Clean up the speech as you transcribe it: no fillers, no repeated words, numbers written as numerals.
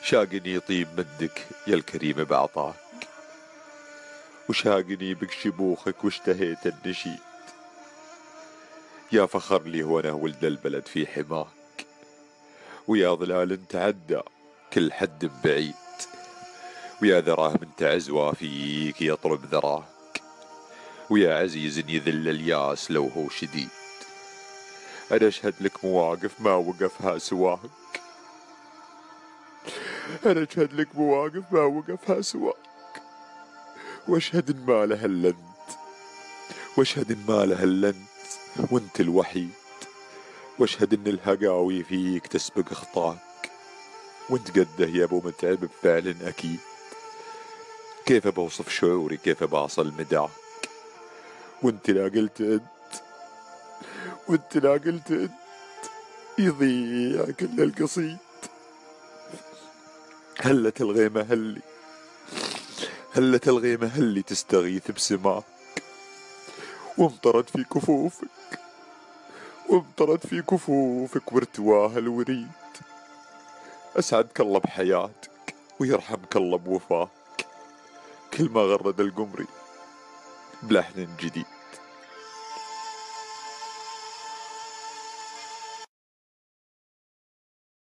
شاقني طيب مدك يا الكريم بعطاك، وشاقني بك شبوخك واشتهيت النشيد. يا فخر لي وانا ولد البلد في حماك، ويا ظلال تعدى كل حد بعيد، ويا ذراه من تعزوى فيك يطلب ذراك، ويا عزيز يذل الياس لو هو شديد. أنا أشهد لك مواقف ما وقفها سواك، أنا أشهد لك مواقف ما وقفها سواك، وأشهد إن ما لها إلا أنت، وأشهد إن ما لها إلا أنت وأنت الوحيد، وأشهد إن الهقاوي فيك تسبق أخطاك، وأنت قده يا أبو متعب بفعل أكيد. كيف بوصف شعوري، كيف باصل مداك، وأنت لا قلت أنت، وأنت لا قلت أنت يضيع كل القصيد. هلت الغيمة هلي، هلت الغيمة هلي تستغيث بسماك، وامطرت في كفوفك، وامطرت في كفوفك وارتواها الوريد. أسعدك الله بحياتك ويرحمك الله بوفاك، كل ما غرد القمري بلحن جديد.